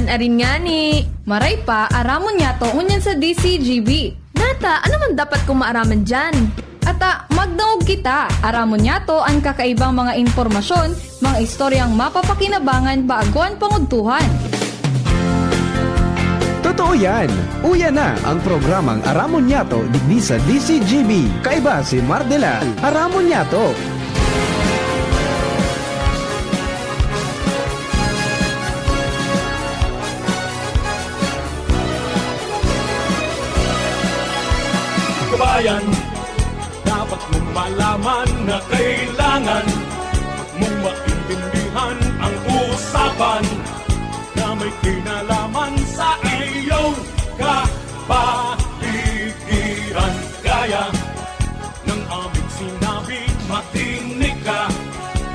Ayan, arin nga ni. Maray pa, aramon niya to unyan sa DCGB. Nata, ano man dapat kong maaraman dyan? Ata, magdaog kita. Aramon niya to ang kakaibang mga informasyon, mga istoryang mapapakinabangan baaguan pangudtuhan. Totoo yan! Uya na ang programang Aramon Yato digdi sa DCGB. Kaiba si Mardela, Aramon Yato. Kabayan, dapat mong malaman na kailangan mong maintindihan ang usapan na may kinalaman sa iyong kapaligiran. Gaya ng aming sinabi, makinig ka.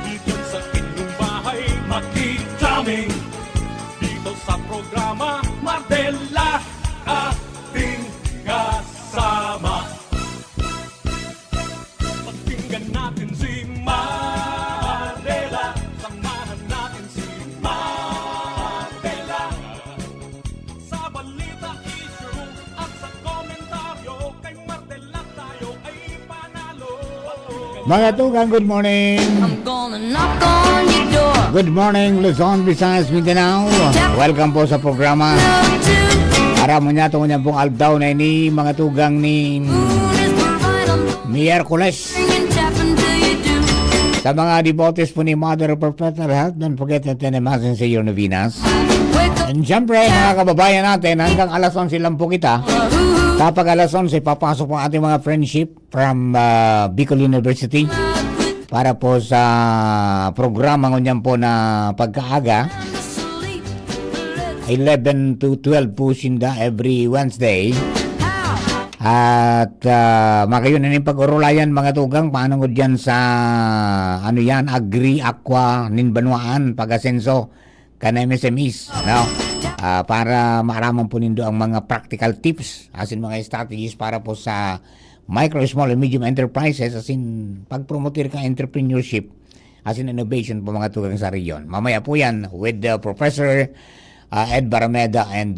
Dito sa inyong bahay, makiklaming. Dito sa programa, Mardela, ating kasama. Pakinggan natin si Mardela. Samahan natin si Mardela. Sa balita, issue at sa komentaryo, kay Mardela tayo ay panalo. Mga tugang, good morning. I'm gonna knock on your door. Good morning, Luzon, Visayas, Mindanao. Welcome po sa programa Aramon Yato niya pong aldaw na ini mga tugang ni Miyerkules. Sa mga devotees po ni Mother of Perpetual Health, don't forget to tenemasin sa iyo novenas. And syempre, mga kababayan natin, hanggang alas 11 lang po kita. Kapag alas 11, papasok po ating mga friendship from Bicol University para po sa programa ngunyan po na pagkaaga. 11 to 12 po sinda every Wednesday. At makayon na yung pag-urulayan mga tugang, paano ko dyan sa ano yan, Agri, Aqua, Ninbanuaan, Pag-asenso, kana MSMEs, no? Para maaraman po nindo ang mga practical tips, as in mga strategies para po sa micro, small, and medium enterprises, as in pag-promote ka entrepreneurship, as in innovation po mga tugang sa region. Mamaya po yan with Professor Ed Barameda and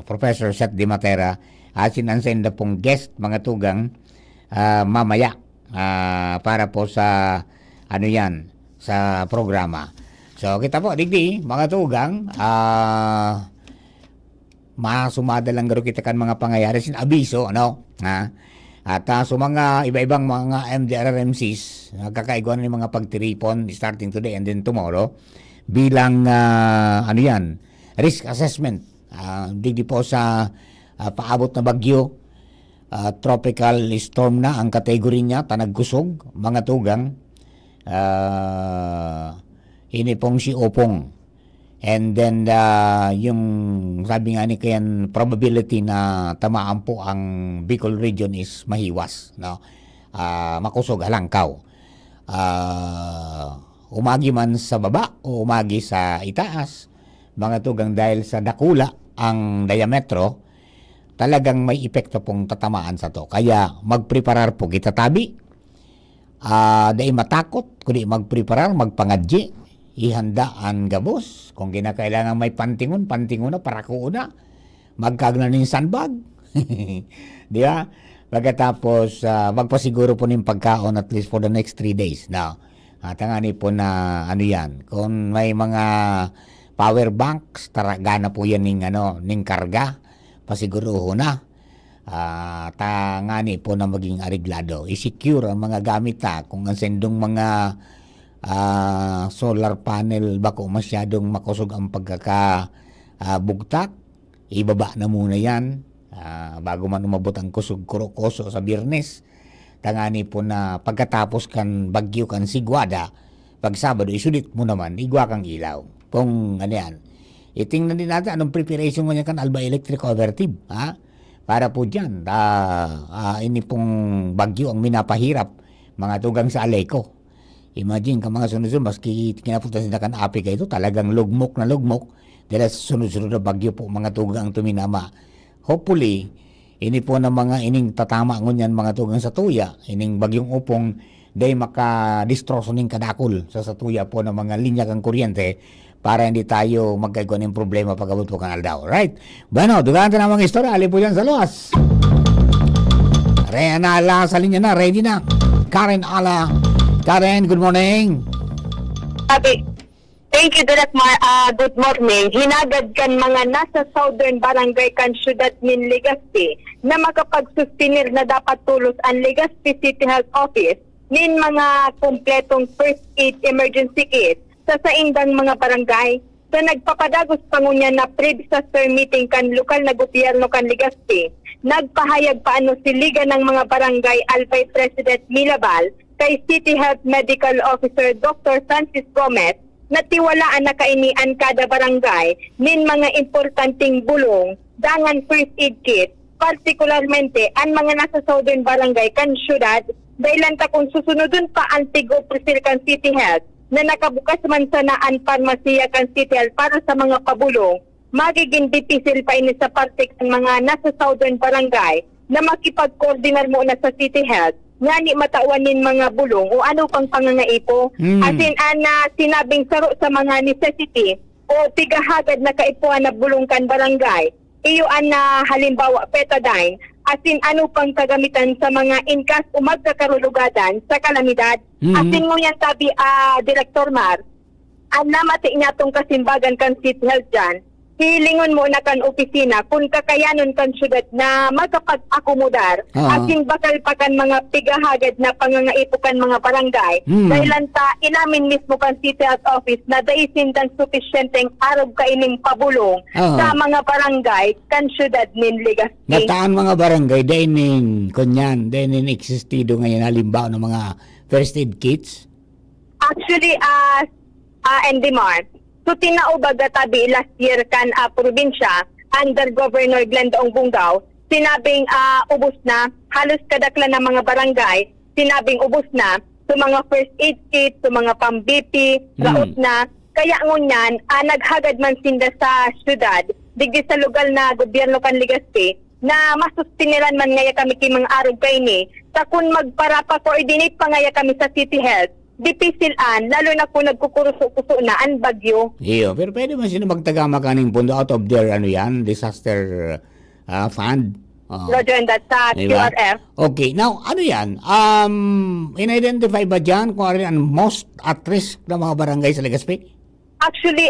Professor Seth Di Matera, as in ansenda pong guest mga tugang mamaya para po sa ano yan, sa programa. So kita po digdi mga tugang, masumada lang garo kita kan mga pangyayari sin abiso ano at so mga iba-ibang mga MDRRMCs kakaiguan ni mga pagtiripon starting today and then tomorrow bilang ano yan, risk assessment digdi po sa paabot na bagyo, tropical storm na ang kategory niya, tanagkusog mga tugang, ini pong si Opong. And then yung sabi nga ni kayan probability na tamaan po ang Bicol region is mahiwas, no? Makusog halangkaw. Umagi man sa baba o umagi sa itaas, mga tugang, dahil sa dakula ang diametro, talagang may epekto pong tatamaan sa to. Kaya magpreparar po kita tabi. Dahil matakot, kundi magpreparar, magpangadji, ihandaan gabos. Kung kinakailangan may pantingon na, para ko una. Magkagnanin sandbag. Di ba? Pagkatapos, magpasiguro po ng pagkaon at least for the next 3 days. Now, tangani po na ano yan. Kung may mga power banks, taragana po yan ning karga. Pasiguruho na. Tangani po na maging ariglado. I-secure ang mga gamit kung ang sendong mga solar panel bako masyadong makusog ang pagkakabugtak, ibaba na muna yan bago man umabot ang kusog-kurokoso sa Biyernes. Tangani po na pagkatapos kan bagyo kan sigwada, pag Sabado isulit mo naman, igwa kang ilaw. Kung ano yan, itingnan din natin anong preparation mo niya kan Alba Electric Overtib, para po dyan, ini pong bagyo ang minapahirap mga tugang sa Aleco. Imagine ka mga sunod-sunod, maski kinapunta sila kan api kayo, talagang lugmok na lugmok dahil sunod-sunod na bagyo po mga tugang tuminama. Hopefully, ini po na mga ining tatama ngunyan mga tugang sa tuya, ining bagyong Opong, dahil makadistroso ning kadakol sa tuya po ng mga linya kang kuryente para hindi tayo magkaiguan ng problema pagabot po kanal daw. Right? Bueno, dugaan na mga istorya. Ali po yan sa luwas. Rena Ala sa linya na. Ready na. Karen Ala. Karen, good morning. Thank you, Direk Mar. Good morning. Hinagad kan mga nasa Southern Barangay kan Syudad min Legazpi na makapagsustinir na dapat tulos ang Legazpi City Health Office nin mga kumpletong first aid emergency kit sa saindang mga barangay. Sa nagpapadagos pangunya na pre-disaster meeting kan lokal na gobyerno kan Legazpi, nagpahayag paano si Liga ng mga barangay Albay President Milabal kay City Health Medical Officer Dr. Francis Gomez na tiwalaan na kainian kada barangay nin mga importanteng bulong dangan first aid kit, partikularmente ang mga nasa Southern Barangay kan syudad, dahil ta kung susunodun pa ang tig-opresil kan City Health na nakabukas man sana ang parmasiya kan City Health para sa mga pabulong, magiging dipisil pa ini sa parte ng mga nasa Southern Barangay na makipag-coordinar muna sa City Health nga ni matauanin mga bulong o ano pang pangangaipo. As in, sinabing saro sa mga necessity o pigahagad na kaipuan na bulong kan barangay. Iyo na halimbawa petadine. As in, ano pang kagamitan sa mga inkas o magkakarulugadan sa kalamidad. As in, ngunyan tabi, Director Mar, ang namati niya itong kasimbagan kan City Health dyan, hilingon mo na kan opisina kung kakayanon kan syudad na magkapag-akomodar at bakal pa kan mga pigahagad na pangangaipo kan mga barangay. Dahil ta ilamin mismo kan City Health Office na daisin dan sufisyenteng arog kaining pabulong sa mga barangay kan syudad nin Legazpi. Nataan mga barangay, dainin existido ngayon halimbawa ng mga first aid kits? Actually, Endemar, so tinaubaga tabi last year kan probinsya under Governor Glendaong Bungaw, sinabing ubos na, halos kadakla ng mga barangay, sinabing ubos na, sa mga first aid kit, sa mga pang-BP, raot na, kaya ngunyan, naghagad man sinda sa syudad, digdi sa lugar na gobyerno kan Legazpi, na masustiniran man ngaya kami kay mga arog kay ni, sa kung magparapa-coordinate pa ngaya kami sa City Health, dipisilan, lalo na kung nagkukuruso-kuso na ang bagyo. Iyo, pero pwede man sila magtagama kaning pundo out of their, disaster fund. Roger, and that's sa Diba? QRF. Okay, now, ano yan? In-identify ba dyan kung ano ang most at risk ng mga barangay sa Legazpi? Actually,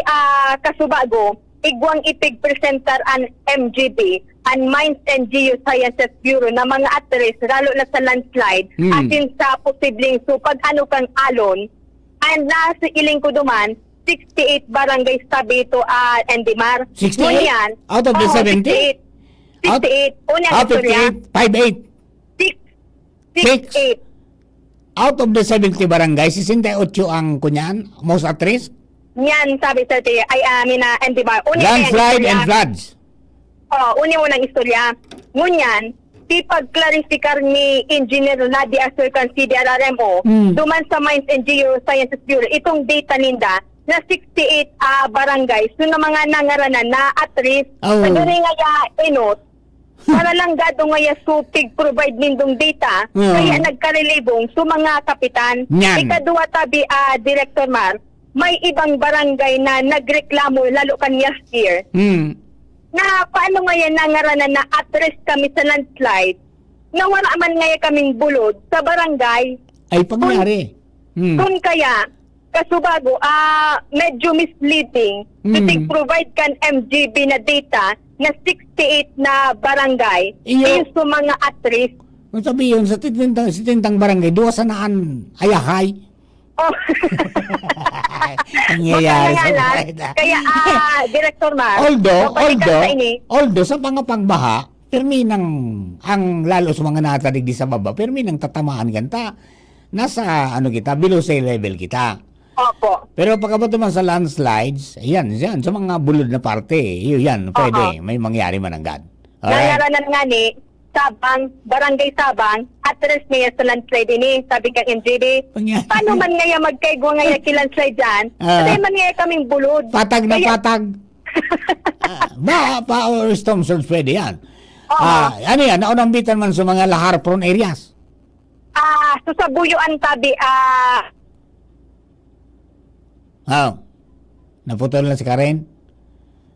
kasubago, igwang ipig-presentar ang MGB, ang Mines and Geosciences Bureau na mga at-risk, lalo na sa landslide, asin sa posibleng supag ano kang alon, and nasa iling ko duman, 68 barangays tabi ito, Endemar. 68? Ngunyan, Out of the 70? 68. Una Out of 58? 68. Out of the 70 barangay, 68 ang kunyan, most at risk? Yan, sabi sa tiya, Endemar. Landslide and floods. Uni mo ng istorya. Ngunyan, si pagklarifikar ni Engineer Nadia Asurcan CDRRMO, duman sa Mines and Geosciences Bureau, itong data ninda na 68 barangays, so na mga nangaranan na at risk, sa doon nga inot, para lang gado nga supig provide nindong data, kaya nagkarelibong sa mga kapitan. Nyan. Ikaduwa tabi, Director Mar, may ibang barangay na nagreklamo, lalo kan last year, na paano ngayon nangaranan na at-risk kami sa landslide, na wala man ngayon kaming bulod sa barangay. Ay, pangyari. Kung kaya, kasubago, medyo misleading, provide kan MGB na data na 68 na barangay, Iyo. sa mga at-risk. Kung sabihin, sa tintang barangay, duwa sanaan ayahay. Oh. Nangyayari sa Makangalan. barangay. Kaya, Director Mar, although sa pangapangbaha, permi ng, ang lalo sa mga natadig di sa baba, permi ng tatamaan ganta, nasa, below sea level kita. Opo. Pero pagkabot naman sa landslides, yan, sa mga bulod na parte, yan, pwede, may mangyari man agad. Nangaranan nga ni, Sabang, Barangay Sabang, at rest niya sa landslide ini, sabi kang MGB. Pangyari. Paano man ngaya magkaigwa ngaya kilandslide dyan? Kasi man ngaya kaming bulod. Patag na Kaya- patag. Pa or storm surge pwede yan. Oo. Ano yan, naunang bitan man sa mga lahar prone areas. So sa buyuan tabi, Naputol na si Karen.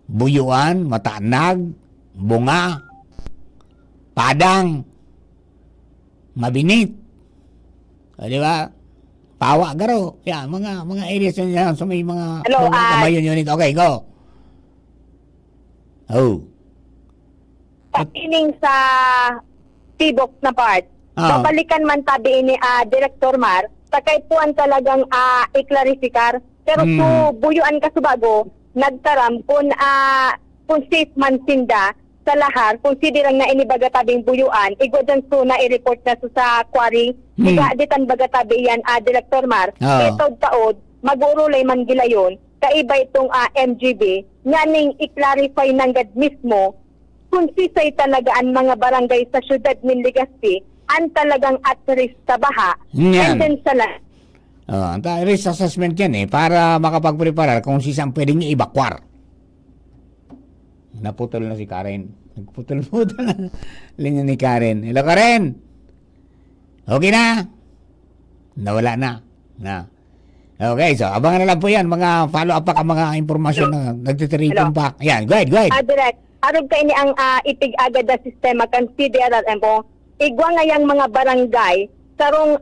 Buyuan, Mataanag, Bunga, Padang, Mabinit. O, di ba? Pawa, Garo. Yan, mga areas yan sa may mga Hello, kamayon unit. Okay, go. Oh. Ining sa tibok na part. Ah. Babalikan man tabi ni Director Mar, sakay puan talagang iklarifikar. Pero to buyuan ka subago, nagtaram kung safe man sinda sa lahar, kung sidirang na inibaga tabing buyuan, igwadan so na i-report na so sa quarry, ditan baga tabi yan, Director Mar, Ah. taod, mag-urulay man gila yun, kaiba itong MGB, nga ning i-clarify ng gad mismo, kung sisay talaga ang mga barangay sa syudad ng Legazpi, ang talagang at risk sa baha, and Yan. then sa lahat. Risk assessment yan para makapag-prepare kung saan pwedeng i-evacuar. Naputol na si Karen. Nagputol-putol na linya ni Karen. Hello, Karen! Okay na? Nawala na. Okay, so abangan na lang po yan. Mga follow-up pa ka mga impormasyon na nagtitiripon Hello. pa. Yan, go ahead. Direct, arog kayo ni ang itig agad na sistema kan CDRRM po, igwa nga yung mga barangay sarong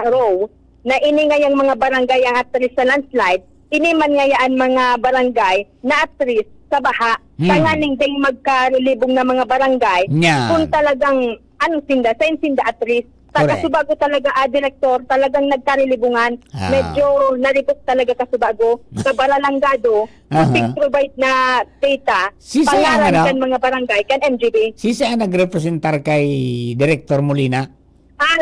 row na ini nga yung mga barangay ang at risk sa landslide, ini man nga yan mga barangay na at risk sa baha. Tanganing ding magkarelibong na mga barangay Yan. kung talagang sinda at risk. Correct. Kasubago talaga, Director, talagang nagkarelibungan. Ah. Medyo naripot talaga kasubago. Kabaralanggado, Aha. provide na data, Sisa pangalan ang ano? kan mga barangay, kan MGB. Si saan nagrepresentar kay Director Molina?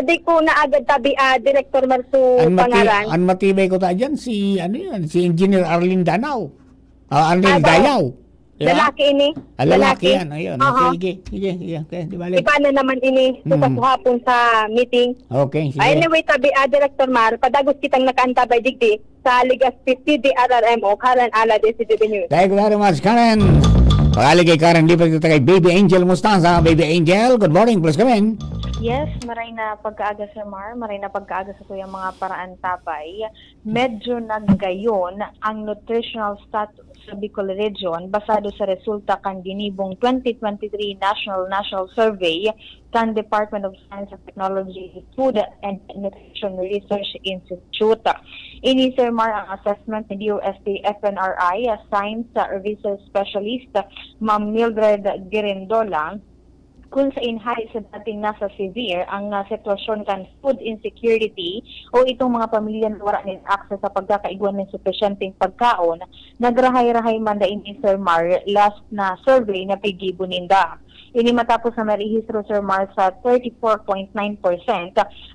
Di ko na agad tabi, Director Marso pangalan. Ang matibay ko ta dyan, si Engineer Arlene Danao. Arlene Aba. Dayaw. Diba? Lalaki ini. Lalaki yan. Ayun. Oo. Sige. Okay, di balik. Iba na naman ini, hapon sa meeting. Okay, sige. Anyway, tabi, Director Mar, padagos kitang nakaantabay digdi sa Legazpi CDRRMO, Karen Ala, DCTV News. Thank you very much, Karen. Pag-alig kay Karen, lipat kita kay Baby Angel Mustanza. Baby Angel, good morning. Please come in. Yes, maray na pagkaaga sa Mar, maray na pagkaaga sa kuyang mga paraan tabay. Medyo naggayon ang nutritional status sa Bicol Region basado sa resulta kan ginibong 2023 National Survey kan Department of Science and Technology, Food and Nutrition Research Institute. Ini Sir Mar ang assessment ni DOST FNRI, Science Research Specialist, Ma'am Mildred Girindola, kung sa inhay sa dating nasa severe ang sitwasyon kan food insecurity o itong mga pamilya na wala nila access sa pagkakaiguan ng sufisyenteng pagkaon, nagrahay-rahay man da ini Sir Mar last na survey na pigibo ninda. Ini matapos na marehistro Sir Mar sa 34.9%.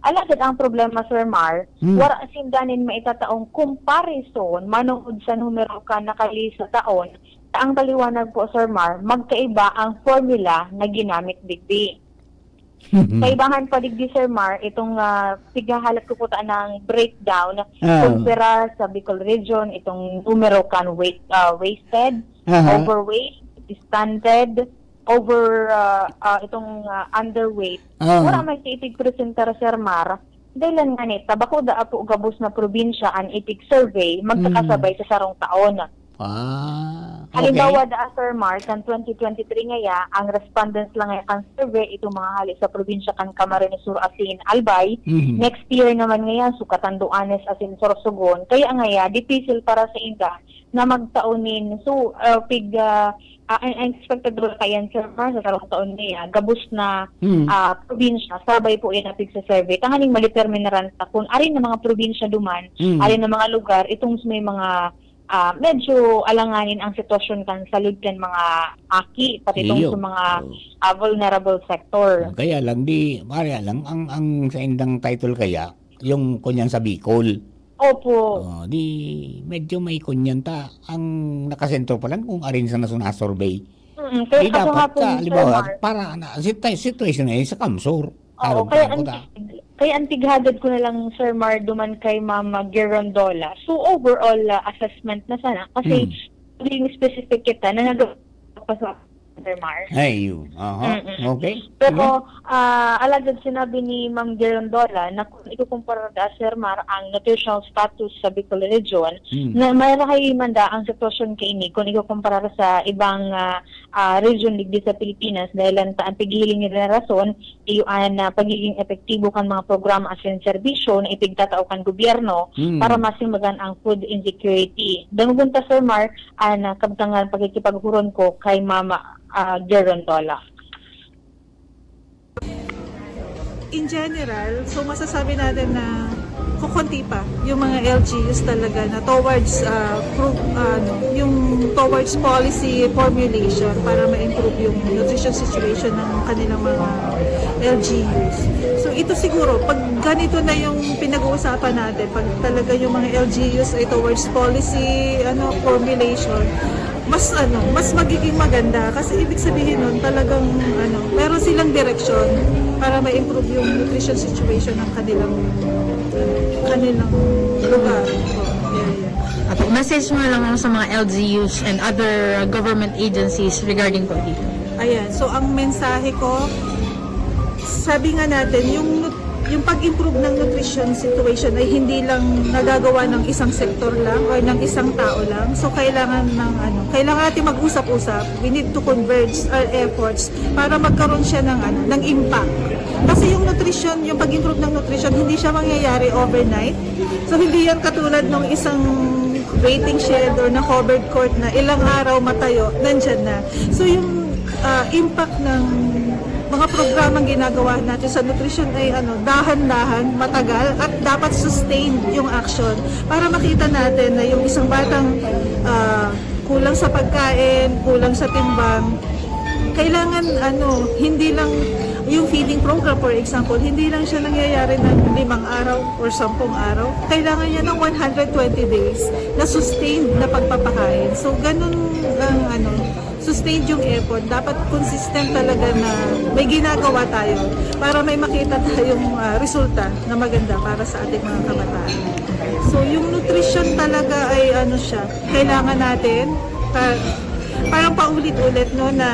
Alagad ang problema Sir Mar, wala sindanin maitataong comparison manungod sa numero ka nakali sa taon. Ang paliwanag po, Sir Mar, magkaiba ang formula na ginamit digdi. Kaibahan pa digdi, Sir Mar, itong tighahalap ko po ng breakdown kumpara sa Bicol Region, itong numero kan wasted, overweight, stunted, underweight. Wala may itig presentar, Sir Mar, dahil nga nita, bako da po gabos na probinsya ang itig survey magkakasabay sa sarong taon. Okay. Halimbawa da Sir Mark, kan 2023 ngaya, ang respondents lang ngaya kan survey, itong mga hali sa probinsya kan Camarines Sur asin Albay. Next year naman ngaya, Sukatan Duanes asin Sorsogon. Kaya ngaya, difícil para sa inda na magtaunin. So, ang expected rule kayan Sir Mark sa tarong taon niya, gabos na probinsya, sabay po inapig sa survey. Tanganing maliterminaran ta kung arin na mga probinsya duman, arin na mga lugar, itong may mga medyo alanganin ang sitwasyon kan salud kan mga aki pati itong sa mga vulnerable sector. Kaya lang ang sa indang title kaya yung kunyan sa Bicol. Opo. Di medyo may kunyan ta ang nakasentro pa lang kung arin sa survey. Kaya Di dapat po, sa Sir halimbawa Mark, para situation ay sa Kamsur. oo, kaya antighagad ko na lang Sir Mar duman kay Ma'am Girondola. So overall assessment na sana kasi being specific kita na nagpasok Sir Mar. Ay, yun. Aha. Okay. Pero alagad sinabi ni Ma'am Gerondola na kung ikukumpara da Sir Mar ang nutritional status sa Bicol Region, na mayroon manda ang sitwasyon kay ini kung ikukumpara sa ibang region ligdi sa Pilipinas dahil ang pigiling nila rason iyon na pagiging epektibo kan mga programa at serbisyo na ipigtatao kan gobyerno para masimagan ang food insecurity. Dangugunta Sir Mar na kabtangan pagkikipaghuron ko kay Mama Gerondola. In general, so masasabi natin na kukunti pa yung mga LGUs talaga na towards yung towards policy formulation para ma-improve yung nutrition situation ng kanilang mga LGUs. So ito siguro, pag ganito na yung pinag-uusapan natin, pag talaga yung mga LGUs ay towards policy formulation, mas magiging maganda kasi ibig sabihin nun talagang meron silang direksyon para ma-improve yung nutrition situation ng kanilang lugar o area. At message mo lang sa mga LGUs and other government agencies regarding po dito. Ayan, so ang mensahe ko, sabi nga natin, yung pag-improve ng nutrition situation ay hindi lang nagagawa ng isang sektor lang o ng isang tao lang. So kailangan natin mag-usap-usap. We need to converge our efforts para magkaroon siya ng impact. Kasi yung nutrition, yung pag-improve ng nutrition, hindi siya mangyayari overnight. So hindi yan katulad ng isang waiting shed or na covered court na ilang araw matayo, nandyan na. So yung impact ng mga programang ginagawa natin sa nutrition ay dahan-dahan, matagal at dapat sustain yung action para makita natin na yung isang batang kulang sa pagkain, kulang sa timbang, kailangan hindi lang yung feeding program for example, hindi lang siya nangyayari ng 5 araw or 10 araw. Kailangan niya ng 120 days na sustained na pagpapakain. So ganun ang sustained yung effort. Dapat consistent talaga na may ginagawa tayo para may makita tayong resulta na maganda para sa ating mga kabataan. So yung nutrition talaga ay kailangan natin parang paulit-ulit na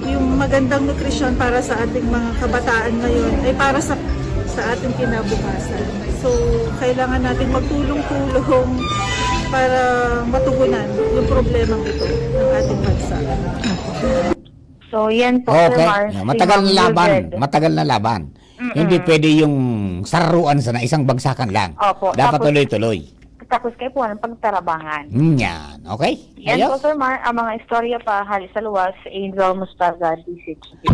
yung magandang nutrition para sa ating mga kabataan ngayon ay para sa ating kinabukasan. So kailangan natin magtulong-tulong para matugunan yung problemang ito ng ating bansa. So yan po Sir Okay. Mar. Matagal na laban. Hindi pwede yung saruan sa isang bagsakan lang. Opo. Dapat Tapos, tuloy-tuloy. Tapos kayo po ng pagtarabangan. Yan. Okay? Yan po Ayos. Sir Mar, ang mga istorya pa hali sa luwas, Angel Mustaga, DCG.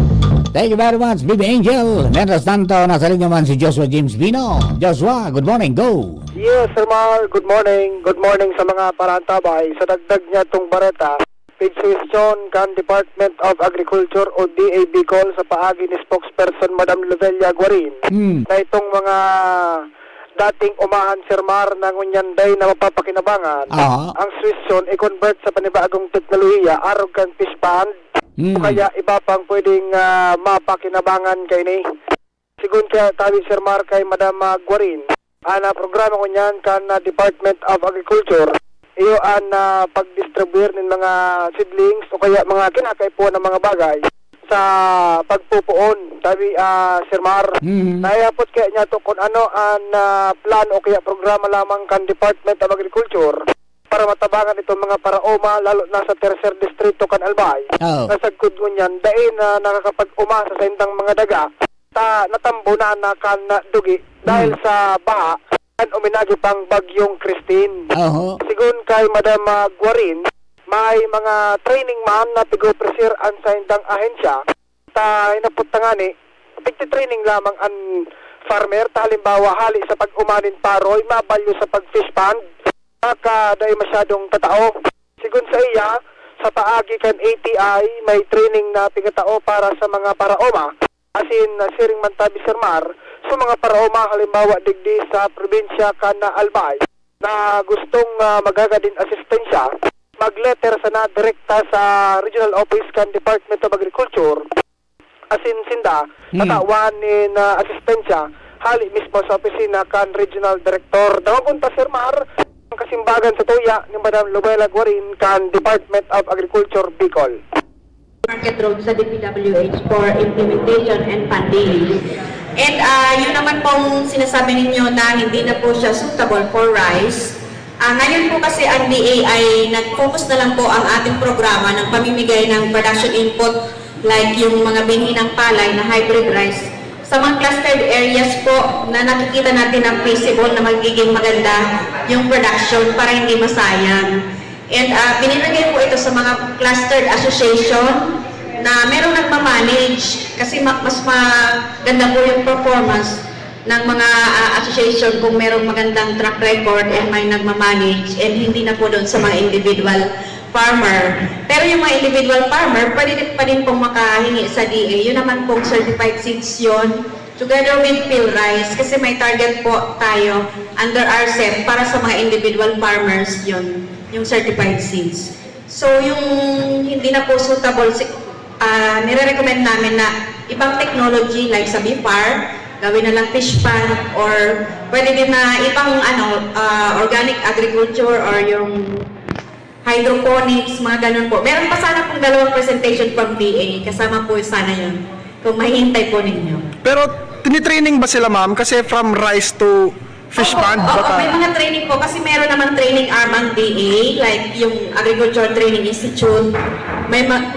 Thank you very much, Baby Angel. Mientras tanto, nasa linya man si Joshua James Bino. Joshua, good morning. Go! Yes, Sir Mar. Good morning. Good morning sa mga parantabay. Sa dagdag niya itong bareta, Pidsuisyon kan Department of Agriculture o DA Bicol sa paagi ni spokesperson Madam Lovelia Guarin na itong mga dating umahan Sir Mar na ngunyanday na mapapakinabangan. Ang suisyon i-convert sa panibagong teknolohiya, arrogant fish pond, o kaya iba pang pwedeng mapakinabangan kay ni. Sigun kaya tabi Sir Mar kay Madam Guarin, ana programa ko niyan kan Department of Agriculture, iyo an pag-distribute ng mga seedlings o kaya mga kinakaipuan ng mga bagay sa pagpupuon. Tabi Sir Mar, nayapot kaya niya to kung ano ang plan o kaya programa lamang kan Department of Agriculture para matabangan itong mga paraoma lalo na sa tercer distrito kan Albay. Nasagkod ko niyan, dahil na nakakapag-uma sa sentang mga daga, natambo na kan dugi dahil sa baha kan uminagi pang bagyong Christine. Sigun kay Madam Guarin, may mga training man na tigo-presir an sa indang ahensya, hinaputangani, pigti-training lamang an farmer, halimbawa hali sa pag-umanin paroy, mabalyo sa pag-fish pond, maka dahil masyadong tatao. Sigun sa iya, sa paagi kan ATI, may training na tigatao para sa mga paraoma. Asin, siring mantabi Sir Mar, sa mga paraoma, halimbawa digdi sa probinsya kan Albay, na gustong magagadin asistensya, mag-letter sana direkta sa Regional Office kan Department of Agriculture. Asin sinda, tatawan ni na asistensya, hali mismo sa opisina kan Regional Director. Dawagon pa Sir Mar, ang kasimbagan sa tuya ni Madam Lovelia Guarin kan Department of Agriculture Bicol. Market Road sa DPWH for implementation and funding. And yun naman pong sinasabi ninyo na hindi na po siya suitable for rice. Ngayon po kasi ang DA ay nag-focus na lang po ang ating programa ng pamimigay ng production input like yung mga binhi ng palay na hybrid rice sa mga clustered areas po na nakikita natin ang feasible na magiging maganda yung production para hindi masayang. And binibigay po ito sa mga clustered association na merong nagmamanage kasi mas maganda po yung performance ng mga association kung merong magandang track record and may nagmamanage and hindi na po doon sa mga individual farmer. Pero yung mga individual farmer, pwede pa din pong makahingi sa DA. Yun naman pong certified seeds yun together with PhilRice kasi may target po tayo under RCEP para sa mga individual farmers yun, yung certified seeds. So yung hindi na po suitable, nire-recommend namin na ibang technology like sa BIFAR, gawin na lang fish pond or pwede din na ibang organic agriculture or yung hydroponics, mga ganun po. Meron pa sana pong dalawang presentation from DA, kasama po sana yun, kung mahihintay po ninyo. Pero tinitraining ba sila ma'am? Kasi from rice to fish pond? Oo, may mga training po kasi meron naman training arm ang DA, like yung Agriculture Training Institute.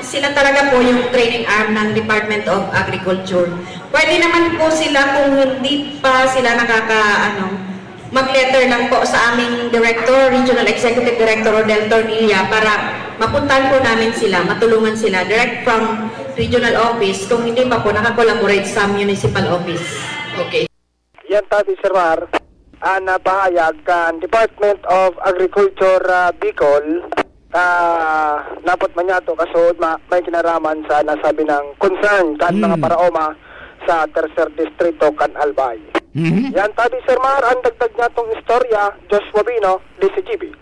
Sila talaga po yung training arm ng Department of Agriculture. Pwede naman po sila kung hindi pa sila mag-letter lang po sa aming Director, Regional Executive Director Rodel Tornilla para mapuntahan po namin sila, matulungan sila direct from Regional Office kung hindi pa po nakakolaborate sa Municipal Office. Okay. Yan tadi Sir Mar, napahayag kan Department of Agriculture Bicol napot man yato kasod may kinaraman sa nasabi ng concern kan mga paraoma sa Tercer Distrito kan Albay. Yan tadi Sir Mar, ang dagdag niya tong istorya, Joshua Bino, DCGB.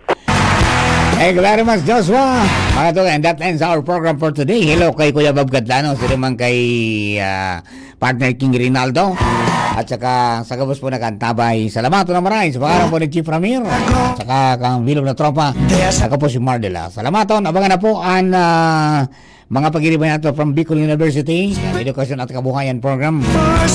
Thank you very much, Joshua. Mga to, and that ends our program for today. Hello kay Kuya Bob Gadlano, sila man kay partner King Rinaldo. At saka sa gabos po nakantabay. Salamat na maraming sa pangalan po ni Chief Ramir. At saka kang bilog na tropa. Saka po si Mardela. Salamat on. Abangan na po ang mga pag-iriban nato from Bicol University ng Edukasyon at Kabuhayan Program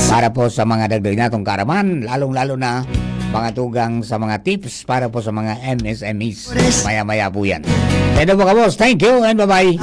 para po sa mga dagdag natong karaman, lalong-lalo na mga tugang sa mga tips para po sa mga MSMEs. Maya-maya po yan. Kaya po ka boss. Thank you and bye-bye.